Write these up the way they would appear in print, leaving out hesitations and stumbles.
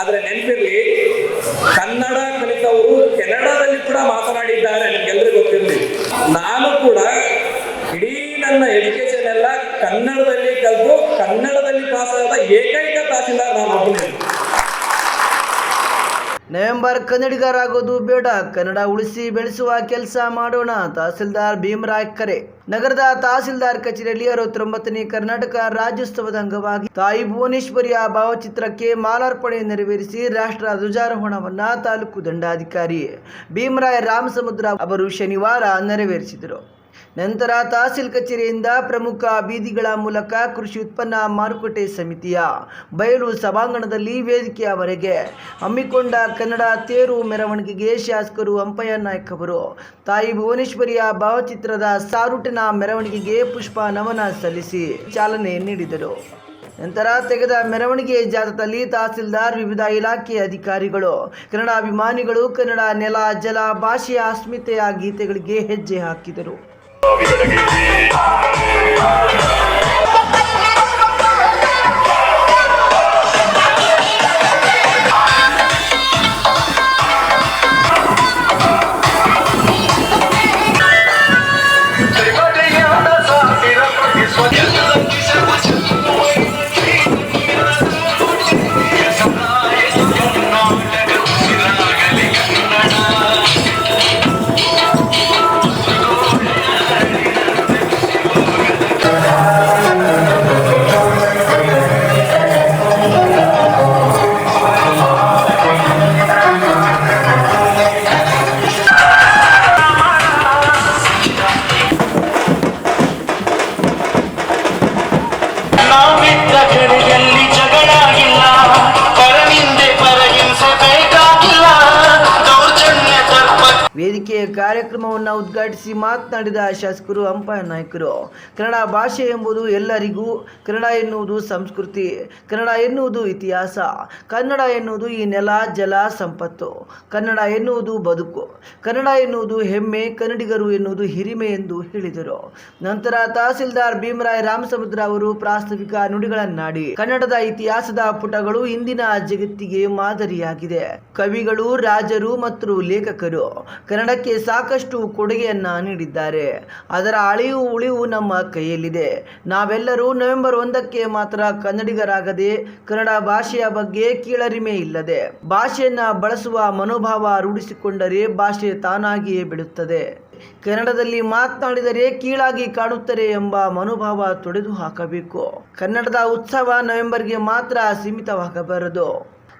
ಆದ್ರೆ ನೆನಪಿರ್ಲಿ, ಕನ್ನಡ ಕಲಿತವರು ಕೆನಡಾದಲ್ಲಿ ಕೂಡ ಮಾತನಾಡಿದ್ದಾರೆ, ನಿಮ್ಗೆಲ್ಲರಿಗೂ ಗೊತ್ತಿರಲಿ. ನಾನು ಕೂಡ ಇಡೀ ನನ್ನ ಎಜುಕೇಶನ್ ಎಲ್ಲ ಕನ್ನಡದಲ್ಲಿ ಕಲಿತು ಕನ್ನಡದಲ್ಲಿ ಪಾಸ್ ಆದ ಏಕೈಕ ತಹಸೀಲ್ದಾರ್ ನಾನು ಒಬ್ಬನೇ. ನವೆಂಬರ್ ಕನ್ನಡಿಗರಾಗೋದು ಬೇಡ, ಕನ್ನಡ ಉಳಿಸಿ ಬೆಳೆಸುವ ಕೆಲಸ ಮಾಡೋಣ. ತಹಸೀಲ್ದಾರ್ ಭೀಮರಾಯ್ ಕರೆ. ನಗರದ ತಹಸೀಲ್ದಾರ್ ಕಚೇರಿಯಲ್ಲಿ 69ನೇ ಕರ್ನಾಟಕ ರಾಜ್ಯೋತ್ಸವದ ಅಂಗವಾಗಿ ತಾಯಿ ಭುವನೇಶ್ವರಿಯ ಭಾವಚಿತ್ರಕ್ಕೆ ಮಾಲಾರ್ಪಣೆ ನೆರವೇರಿಸಿ ರಾಷ್ಟ್ರ ಧ್ವಜಾರೋಹಣವನ್ನ ತಾಲೂಕು ದಂಡಾಧಿಕಾರಿ ಭೀಮರಾಯ್ ರಾಮಸಮುದ್ರ ಅವರು ಶನಿವಾರ ನೆರವೇರಿಸಿದರು. ನಂತರ ತಹಸೀಲ್ ಕಚೇರಿಯಿಂದ ಪ್ರಮುಖ ಬೀದಿಗಳ ಮೂಲಕ ಕೃಷಿ ಉತ್ಪನ್ನ ಮಾರುಕಟ್ಟೆ ಸಮಿತಿಯ ಬಯಲು ಸಭಾಂಗಣದಲ್ಲಿ ವೇದಿಕೆಯವರೆಗೆ ಹಮ್ಮಿಕೊಂಡ ಕನ್ನಡ ತೇರು ಮೆರವಣಿಗೆಗೆ ಶಾಸಕರು ಅಂಪಯ್ಯ ನಾಯ್ಕ ಅವರು ತಾಯಿ ಭುವನೇಶ್ವರಿಯ ಭಾವಚಿತ್ರದ ಸಾರುಟಿನ ಮೆರವಣಿಗೆಗೆ ಪುಷ್ಪ ನಮನ ಸಲ್ಲಿಸಿ ಚಾಲನೆ ನೀಡಿದರು. ನಂತರ ತೆಗೆದ ಮೆರವಣಿಗೆ ಜಾಥಾದಲ್ಲಿ ತಹಸೀಲ್ದಾರ್, ವಿವಿಧ ಇಲಾಖೆಯ ಅಧಿಕಾರಿಗಳು, ಕನ್ನಡ ಅಭಿಮಾನಿಗಳು ಕನ್ನಡ ನೆಲ ಜಲ ಭಾಷೆಯ ಅಸ್ಮಿತೆಯ ಗೀತೆಗಳಿಗೆ ಹೆಜ್ಜೆ ಹಾಕಿದರು. ವೇದಿಕೆಯ ಕಾರ್ಯಕ್ರಮವನ್ನು ಉದ್ಘಾಟಿಸಿ ಮಾತನಾಡಿದ ಶಾಸಕರು ಅಂಪಯ್ಯ ನಾಯ್ಕರು, ಕನ್ನಡ ಭಾಷೆ ಎಂಬುದು ಎಲ್ಲರಿಗೂ, ಕನ್ನಡ ಎನ್ನುವುದು ಸಂಸ್ಕೃತಿ, ಕನ್ನಡ ಎನ್ನುವುದು ಇತಿಹಾಸ, ಕನ್ನಡ ಎನ್ನುವುದು ಈ ನೆಲ ಜಲ ಸಂಪತ್ತು, ಕನ್ನಡ ಎನ್ನುವುದು ಬದುಕು, ಕನ್ನಡ ಎನ್ನುವುದು ಹೆಮ್ಮೆ, ಕನ್ನಡಿಗರು ಎನ್ನುವುದು ಹಿರಿಮೆ ಎಂದು ಹೇಳಿದರು. ನಂತರ ತಹಸೀಲ್ದಾರ್ ಭೀಮರಾಯ್ ರಾಮಸಮುದ್ರ ಅವರು ಪ್ರಾಸ್ತಾವಿಕ ನುಡಿಗಳನ್ನಾಡಿ ಕನ್ನಡದ ಇತಿಹಾಸದ ಪುಟಗಳು ಇಂದಿನ ಜಗತ್ತಿಗೆ ಮಾದರಿಯಾಗಿದೆ. ಕವಿಗಳು, ರಾಜರು ಮತ್ತು ಲೇಖಕರು ಕನ್ನಡಕ್ಕೆ ಸಾಕಷ್ಟು ಕೊಡುಗೆಯನ್ನ ನೀಡಿದ್ದಾರೆ. ಅದರ ಅಳಿವು ಉಳಿವು ನಮ್ಮ ಕೈಯಲ್ಲಿದೆ. ನಾವೆಲ್ಲರೂ ನವೆಂಬರ್ 1ಕ್ಕೆ ಮಾತ್ರ ಕನ್ನಡಿಗರಾಗದೆ ಕನ್ನಡ ಭಾಷೆಯ ಬಗ್ಗೆ ಕೀಳರಿಮೆ ಇಲ್ಲದೆ ಭಾಷೆಯನ್ನ ಬಳಸುವ ಮನೋಭಾವ ರೂಢಿಸಿಕೊಂಡರೆ ಭಾಷೆ ತಾನಾಗಿಯೇ ಬೆಳೆಯುತ್ತದೆ. ಕನ್ನಡದಲ್ಲಿ ಮಾತನಾಡಿದರೆ ಕೀಳಾಗಿ ಕಾಣುತ್ತಾರೆ ಎಂಬ ಮನೋಭಾವ ತೊಡೆದು ಹಾಕಬೇಕು. ಕನ್ನಡದ ಉತ್ಸವ ನವೆಂಬರ್ಗೆ ಮಾತ್ರ ಸೀಮಿತವಾಗಬಾರದು.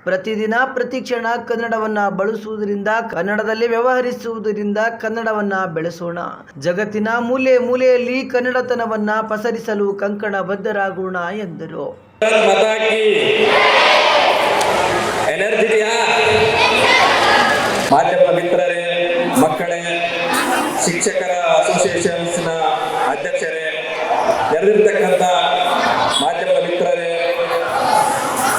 ಪ್ರತಿದಿನ ಪ್ರತಿ ಕ್ಷಣ ಕನ್ನಡವನ್ನ ಬಳಸುವುದರಿಂದ, ಕನ್ನಡದಲ್ಲಿ ವ್ಯವಹರಿಸುವುದರಿಂದ ಕನ್ನಡವನ್ನ ಬೆಳೆಸೋಣ. ಜಗತ್ತಿನ ಮೂಲೆ ಮೂಲೆಯಲ್ಲಿ ಕನ್ನಡತನವನ್ನ ಪಸರಿಸಲು ಕಂಕಣ ಬದ್ಧರಾಗೋಣ ಎಂದರು. ಮಾಧ್ಯಮ ಮಿತ್ರರೇ, ಮಕ್ಕಳೇ, ಶಿಕ್ಷಕರ ಅಸೋಸಿಯೇಷನ್ಸ್ನ ಅಧ್ಯಕ್ಷರೇ, ನೆರೆದಿರ್ತಕ್ಕಂಥ ಮಾಧ್ಯಮದ ಮಿತ್ರರೇ,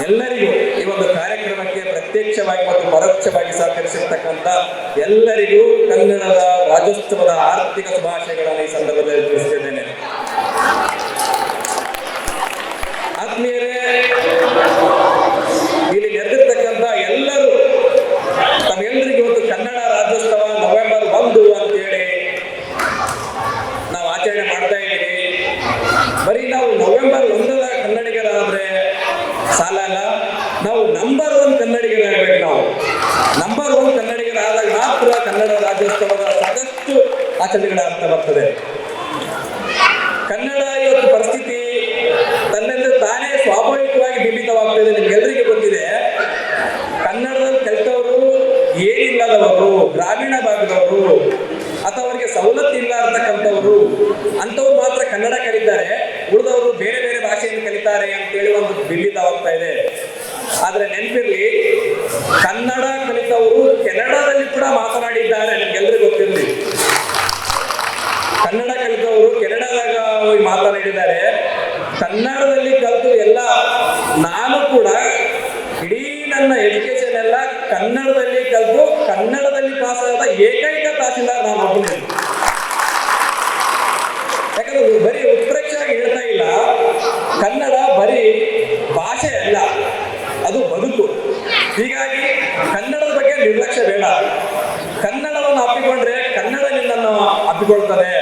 ಎಲ್ಲರಿಗೂ ಈ ಒಂದು ಕಾರ್ಯಕ್ರಮಕ್ಕೆ ಪ್ರತ್ಯಕ್ಷವಾಗಿ ಮತ್ತು ಪರೋಕ್ಷವಾಗಿ ಸಹಕರಿಸಿರ್ತಕ್ಕಂಥ ಎಲ್ಲರಿಗೂ ಕನ್ನಡದ ರಾಜ್ಯೋತ್ಸವದ ಆರ್ಥಿಕ ಶುಭಾಶಯಗಳನ್ನು ಈ ಸಂದರ್ಭದಲ್ಲಿ ತಿಳಿಸುತ್ತಿದ್ದೇನೆ. ಆತ್ಮೀಯರೇ, ಇಲ್ಲಿ ನೆರೆದಿರ್ತಕ್ಕಂಥ ಎಲ್ಲರೂ ತಮ್ಮೆಲ್ಲರಿಗೂ ಇವತ್ತು ಕನ್ನಡ ರಾಜ್ಯೋತ್ಸವ ನವೆಂಬರ್ 1 ಅಂತೇಳಿ ನಾವು ಆಚರಣೆ ಮಾಡ್ತಾ ಇದ್ದೀವಿ. ಬರೀ ನಾವು ನವೆಂಬರ್ 1ರ ಕನ್ನಡಿಗರಾದ್ರೆ ಸಾಲಲ್ಲ, ನಾವು ನಂಬರ್ 1 ಕನ್ನಡಿಗರಾಗಬೇಕು. ನಾವು ನಂಬರ್ 1 ಕನ್ನಡಿಗರಾದಾಗ ಮಾತ್ರ ಕನ್ನಡ ರಾಜ್ಯೋತ್ಸವದ ಸಾಕಷ್ಟು ಆಚರಣೆಗಳ ಅರ್ಥ ಬರ್ತದೆ. ಕನ್ನಡ ಇವತ್ತು ಪರಿಸ್ಥಿತಿ ತನ್ನಿಂದ ತಾನೇ ಸ್ವಾಭಾವಿಕವಾಗಿ ಬಿಂಬಿತವಾಗ್ತದೆ. ನಿಮ್ಗೆಲ್ಲರಿಗೂ ಗೊತ್ತಿದೆ, ಕನ್ನಡದಲ್ಲಿ ಕಲಿತವರು ಏನಿಲ್ಲದವರು, ಗ್ರಾಮೀಣ ಭಾಗದವರು ಅಥವಾ ಅವರಿಗೆ ಸವಲತ್ತು ಇಲ್ಲ ಅಂತಕ್ಕಂಥವ್ರು ಅಂಥವ್ರು ಮಾತ್ರ ಕನ್ನಡ ಕಲಿತಾರೆ, ಉಳಿದವರು ಬೇರೆ ಬೇರೆ ಭಾಷೆಯನ್ನು ಕಲಿತಾರೆ ಅಂತೇಳಿ ಒಂದು ಬಿಂಬಿತವಾಗ್ತಾ ಇದೆ. ಆದ್ರೆ ನೆನಪಿರ್ಲಿ, ಕನ್ನಡ ಕಲಿತವರು ಕೆನಡಾದಲ್ಲಿ ಕೂಡ ಮಾತನಾಡಿದ್ದಾರೆ, ನಿಮ್ಗೆಲ್ಲರಿಗೂ ಗೊತ್ತಿರಲಿ. ಕನ್ನಡ ಕಲಿತವರು ಕೆನಡಾದಾಗ ಹೋಗಿ ಮಾತನಾಡಿದ್ದಾರೆ. ಕನ್ನಡದಲ್ಲಿ ಕಲಿತು ಎಲ್ಲ, ನಾನು ಕೂಡ ಇಡೀ ನನ್ನ ಎಜುಕೇಶನ್ ಎಲ್ಲ ಕನ್ನಡದಲ್ಲಿ ಕಲಿತು ಕನ್ನಡದಲ್ಲಿ ಪಾಸ್ ಆದ ಏಕೈಕ ತಹಸೀಲ್ದಾರ್ ನಾನು ಒಬ್ಬನೇ. ಯಾಕಂದ್ರೆ ಬರೀ ಉತ್ಪ್ರೇಕ್ಷೆಯಾಗಿ ಹೇಳ್ತಾ ಇಲ್ಲ, ಕನ್ನಡ ಬರೀ ಭಾಷೆ ಅಲ್ಲ, ಅದು ಬದುಕು. ಹೀಗಾಗಿ ಕನ್ನಡದ ಬಗ್ಗೆ ನಿರ್ಲಕ್ಷ್ಯ ಬೇಡ. ಕನ್ನಡವನ್ನು ಅಪ್ಪಿಕೊಂಡ್ರೆ ಕನ್ನಡ ನಿನ್ನನ್ನು ಅಪ್ಪಿಕೊಳ್ತದೆ.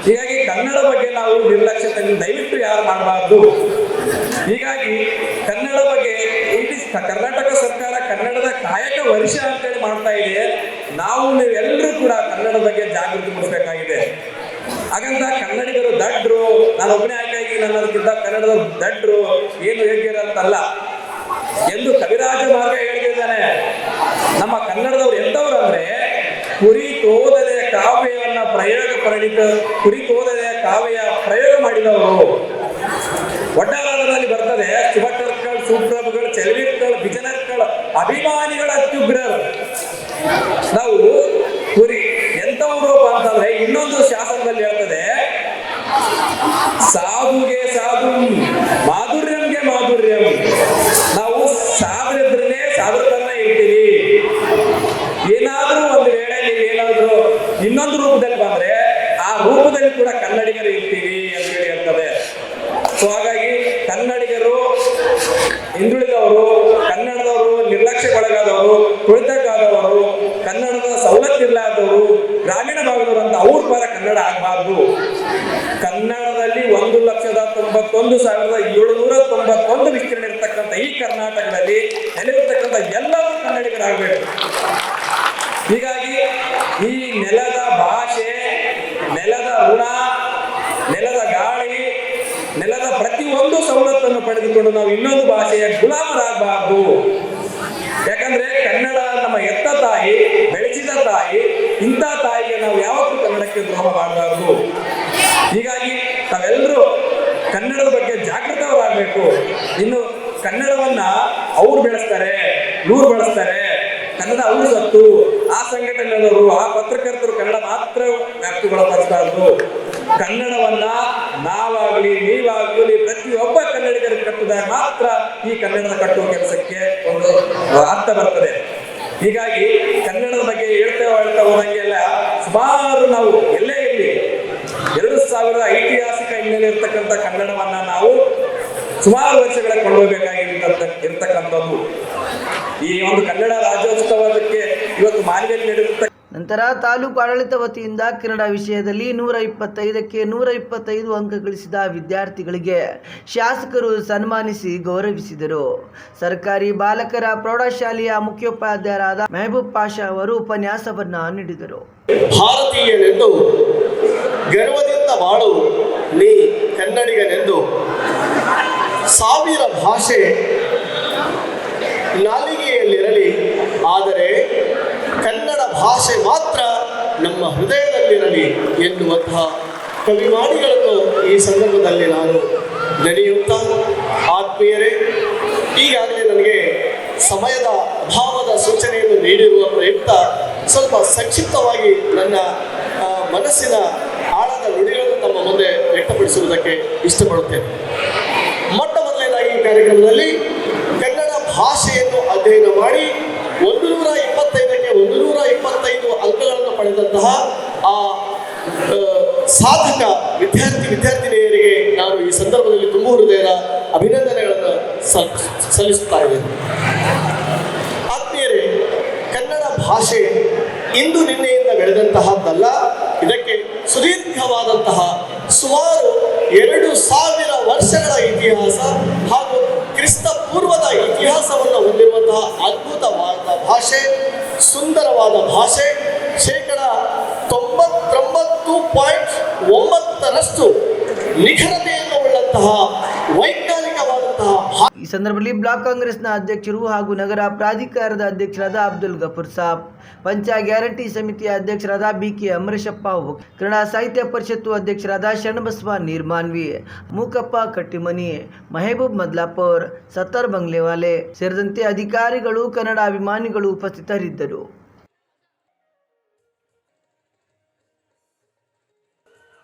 ಹೀಗಾಗಿ ಕನ್ನಡ ಬಗ್ಗೆ ನಾವು ನಿರ್ಲಕ್ಷ್ಯತೆಯನ್ನು ದಯವಿಟ್ಟು ಯಾರು ಮಾಡಬಾರ್ದು. ಹೀಗಾಗಿ ಕನ್ನಡ ಬಗ್ಗೆ ಇಲ್ಲಿ ಕರ್ನಾಟಕ ಸರ್ಕಾರ ಕನ್ನಡದ ಕಾಯಕ ವರ್ಷ ಅಂತೇಳಿ ಮಾಡ್ತಾ ಇದೆ. ನಾವು ನೀವೆಲ್ಲರೂ ಕೂಡ ಕನ್ನಡ ಬಗ್ಗೆ ಜಾಗೃತಿ ಮೂಡಿಸಬೇಕಾಗಿದೆ. ಹಾಗಂತ ಕನ್ನಡಿಗರು ದಡ್ರು, ನಾನು ಒಬ್ಬನೇ ಆಯ್ಕೆಯಾಗಿ ನನ್ನದಕ್ಕಿಂತ ಕನ್ನಡದ ದಡ್ರು ಏನು ಯೋಗ್ಯರಂತಲ್ಲ ಎಂದು ಕವಿರಾಜ ಮಾರ್ಗ ಹೇಳಿದ್ದಾನೆ. ನಮ್ಮ ಕನ್ನಡದವ್ರು ಎಂತವ್ರು ಅಂದ್ರೆ ಕುರಿ ತೋದನೆಯ ಕಾವ್ಯವನ್ನ ಕುರಿ ತೋದನೆಯ ಕಾವ್ಯ ಪ್ರಯೋಗ ಮಾಡಿದವರು. ಒಡ್ಡಾರಾಧದಲ್ಲಿ ಬರ್ತದೆ, ಸುಭಟರ್ಗಳು, ಸುಪ್ರಭುಗಳು, ಚೆಲುವಿಗಳು, ಬಿಜನರ್ಗಳು, ಅಭಿಮಾನಿಗಳ ಅತ್ಯುಗ್ರರು. ನಾವು ಕುರಿ ಎಂತವರು ಅಂತಂದ್ರೆ ಇನ್ನೊಂದು ಶಾಸನದಲ್ಲಿ ಹೇಳ್ತದೆ, ಸಾಧುಗೆ ಸಾಧು, ಮಾಧುರ್ಯಂಗೆ ಮಾಧುರ್ಯಂ. ನಾವು ಸಾಧರಿದ್ರೇ ಸಾಧುತನ ಇರ್ತೀವಿ. ಏನಾದ್ರೂ ಒಂದು ವೇಳೆ ನೀವೇನಾದ್ರೂ ಇನ್ನೊಂದು ರೂಪದಲ್ಲಿ ಬಂದ್ರೆ ಆ ರೂಪದಲ್ಲಿ ಕೂಡ ಕನ್ನಡಿಗರು ಇರ್ತೀವಿ ಅಂತ ಹೇಳಿ ಹೇಳ್ತದೆ. ಸೊ ಹಾಗಾಗಿ ಕನ್ನಡಿಗರು ಹಿಂದುಳಿದವರು, ಕನ್ನಡದವರು ನಿರ್ಲಕ್ಷ್ಯಕ್ಕೊಳಗಾದವರು, ತುಳಿತಕ್ಕಾದವರು, ಕನ್ನಡದ ಸವಲತ್ತಿಲ್ಲದವರು, ಗ್ರಾಮೀಣ ಭಾಗದವರು ಅಂತ ಅವ್ರ ಪರ ಕನ್ನಡ ಆಗಬಾರ್ದು. ಕನ್ನಡದಲ್ಲಿ 1,91,791 ವಿಸ್ತೀರ್ಣ ಇರತಕ್ಕಂಥ ಈ ಕರ್ನಾಟಕದಲ್ಲಿ ನೆಲೆಯಿರ್ತಕ್ಕಂಥ ಎಲ್ಲರೂ ಕನ್ನಡಿಗರಾಗಬೇಕು. ಹೀಗಾಗಿ ಈ ನೆಲದ ಭಾಷೆ, ನೆಲದ ಋಣ, ನೆಲದ ಗಾಳಿ, ನೆಲದ ಪ್ರತಿಯೊಂದು ಸವಲತ್ತನ್ನು ಪಡೆದುಕೊಂಡು ನಾವು ಇನ್ನೊಂದು ಭಾಷೆಯ ಗುಲಾಮರಾಗಬಾರ್ದು. ಯಾಕಂದ್ರೆ ಕನ್ನಡ ನಮ್ಮ ಎತ್ತ ತಾಯಿ, ಬೆಳೆಸಿದ ತಾಯಿ. ಇಂಥ ತಾಯಿಗೆ ನಾವು ಯಾವತ್ತೂ ಕನ್ನಡಕ್ಕೆ ದ್ರೋಹ ಮಾಡಬಾರ್ದು. ಹೀಗಾಗಿ ತಾವೆಲ್ಲರೂ ಕನ್ನಡದ ಬಗ್ಗೆ ಜಾಗೃತರಾಗಬೇಕು. ಇನ್ನು ಕನ್ನಡವನ್ನ ಅವ್ರು ಬೆಳೆಸ್ತಾರೆ, ಇವ್ರು ಬಳಸ್ತಾರೆ, ಕನ್ನಡ ಅವ್ರು ಸತ್ತು, ಆ ಸಂಘಟನೆಯವರು, ಆ ಪತ್ರಕರ್ತರು ಕನ್ನಡ ಮಾತ್ರ ವ್ಯಾಪ್ತಿಗೊಳಪಡಿಸಬಾರ್ದು. ಕನ್ನಡವನ್ನ ನಾವಾಗ್ಲಿ, ನೀವಾಗ್ಲಿ, ಪ್ರತಿಯೊಬ್ಬ ಕನ್ನಡಿಗರ ಕಟ್ಟಿದಾಗ ಮಾತ್ರ ಈ ಕನ್ನಡದ ಕಟ್ಟುವ ಕೆಲಸಕ್ಕೆ ಒಂದು ಅರ್ಥ ಬರ್ತದೆ. ಹೀಗಾಗಿ ಕನ್ನಡದ ಬಗ್ಗೆ ಹೇಳ್ತಾ ಹೋದಂಗೆಲ್ಲ ಸುಮಾರು ನಾವು ಎಲ್ಲೇ ಇರಲಿ 2000 ಐತಿಹಾಸಿಕ ಹಿನ್ನೆಲೆ ಇರ್ತಕ್ಕಂಥ ಕನ್ನಡವನ್ನ ನಾವು ಸುಮಾರು ವರ್ಷಗಳ ಕೊಂಡೋಗ್ಬೇಕಾಗಿರ್ತಕ್ಕಂಥದ್ದು. ಈ ಒಂದು ಕನ್ನಡ ರಾಜ್ಯೋತ್ಸವಕ್ಕೆ ಇವತ್ತು ಮಾನ್ಯದಲ್ಲಿ ನಡೆದಿರ್ತಕ್ಕಂಥ ನಂತರ ತಾಲೂಕು ಆಡಳಿತ ವತಿಯಿಂದ ಕನ್ನಡ ವಿಷಯದಲ್ಲಿ 125ಕ್ಕೆ 125 ಅಂಕ ಗಳಿಸಿದ ವಿದ್ಯಾರ್ಥಿಗಳಿಗೆ ಶಾಸಕರು ಸನ್ಮಾನಿಸಿ ಗೌರವಿಸಿದರು. ಸರ್ಕಾರಿ ಬಾಲಕರ ಪ್ರೌಢಶಾಲೆಯ ಮುಖ್ಯೋಪಾಧ್ಯಾಯರಾದ ಮೆಹಬೂಬ್ ಪಾಷಾ ಅವರು ಉಪನ್ಯಾಸವನ್ನ ನೀಡಿದರು. ಭಾರತೀಯನೆಂದು ಗರ್ವದಿಂದ ಬಾಳು ನೀ ಕನ್ನಡಿಗನೆಂದು, ಸಾವಿರ ಭಾಷೆ ನಾಲಿಗೆಯಲ್ಲಿರಲಿ, ಆದರೆ ಕನ್ನಡ ಭಾಷೆ ಮಾತ್ರ ನಮ್ಮ ಹೃದಯದಲ್ಲಿರಲಿ ಎನ್ನುವಂತಹ ಕವಿವಾಣಿಗಳನ್ನು ಈ ಸಂದರ್ಭದಲ್ಲಿ ನಾನು ನೆನೆಯುತ್ತಾ, ಆತ್ಮೀಯರೇ, ಈಗಾಗಲೇ ನನಗೆ ಸಮಯದ ಅಭಾವದ ಸೂಚನೆಯನ್ನು ನೀಡಿರುವ ಪ್ರಯುಕ್ತ ಸ್ವಲ್ಪ ಸಂಕ್ಷಿಪ್ತವಾಗಿ ನನ್ನ ಮನಸ್ಸಿನ ಆಳದ ನುಡಿಗಳನ್ನು ತಮ್ಮ ಮುಂದೆ ವ್ಯಕ್ತಪಡಿಸುವುದಕ್ಕೆ ಇಷ್ಟಪಡುತ್ತೇನೆ. ಮೊಟ್ಟ ಮೊದಲನೇದಾಗಿ ಈ ಕಾರ್ಯಕ್ರಮದಲ್ಲಿ ಕನ್ನಡ ಭಾಷೆಯನ್ನು ಅಧ್ಯಯನ ಮಾಡಿ 125ಕ್ಕೆ 125 ಅಂಕಗಳನ್ನು ಪಡೆದಂತಹ ಆ ಸಾಧಕ ವಿದ್ಯಾರ್ಥಿನಿಯರಿಗೆ ನಾನು ಈ ಸಂದರ್ಭದಲ್ಲಿ ತುಂಬ ಹೃದಯದ ಅಭಿನಂದನೆಗಳನ್ನು ಸಲ್ಲಿಸುತ್ತಾ ಇದ್ದೇನೆ. ಆತ್ಮೀಯರೇ, ಕನ್ನಡ ಭಾಷೆ ಇಂದು ನಿನ್ನೆಯಿಂದ ಬೆಳೆದಂತಹದ್ದಲ್ಲ. ಇದಕ್ಕೆ ಸುದೀರ್ಘವಾದಂತಹ ಸುಮಾರು 2000 ವರ್ಷಗಳ ಇತಿಹಾಸ ಹಾಗೂ ಕ್ರಿಸ್ತ ಪೂರ್ವದ ಇತಿಹಾಸವನ್ನು ಹೊಂದಿರುವಂತಹ ಅದ್ಭುತವಾದ ಭಾಷೆ, ಸುಂದರವಾದ ಭಾಷೆ, 99.9% ನಿಖರತೆಯನ್ನು ಉಳ್ಳಂತಹ ವೈಜ್ಞಾನಿಕವಾದಂತಹ ಈ ಸಂದರ್ಭದಲ್ಲಿ ಬ್ಲಾಕ್ ಕಾಂಗ್ರೆಸ್ನ ಅಧ್ಯಕ್ಷರು ಹಾಗೂ ನಗರ ಪ್ರಾಧಿಕಾರದ ಅಧ್ಯಕ್ಷರಾದ ಅಬ್ದುಲ್ ಗಫೂರ್ ಸಾಬ್, ಪಂಚ ಗ್ಯಾರಂಟಿ ಸಮಿತಿಯ ಅಧ್ಯಕ್ಷರಾದ ಬಿಕೆ ಅಮರೇಶಪ್ಪ, ಕನ್ನಡ ಸಾಹಿತ್ಯ ಪರಿಷತ್ತು ಅಧ್ಯಕ್ಷರಾದ ಶರಣಬಸವ ನೀರ್ಮಾನ್ವಿ, ಮೂಕಪ್ಪ ಕಟ್ಟಿಮನಿ, ಮೆಹಬೂಬ್ ಮದ್ಲಾಪುರ್, ಸತ್ತಾರ್ ಬಂಗ್ಲೆವಾಲೆ ಸೇರಿದಂತೆ ಅಧಿಕಾರಿಗಳು, ಕನ್ನಡ ಅಭಿಮಾನಿಗಳು ಉಪಸ್ಥಿತರಿದ್ದರು.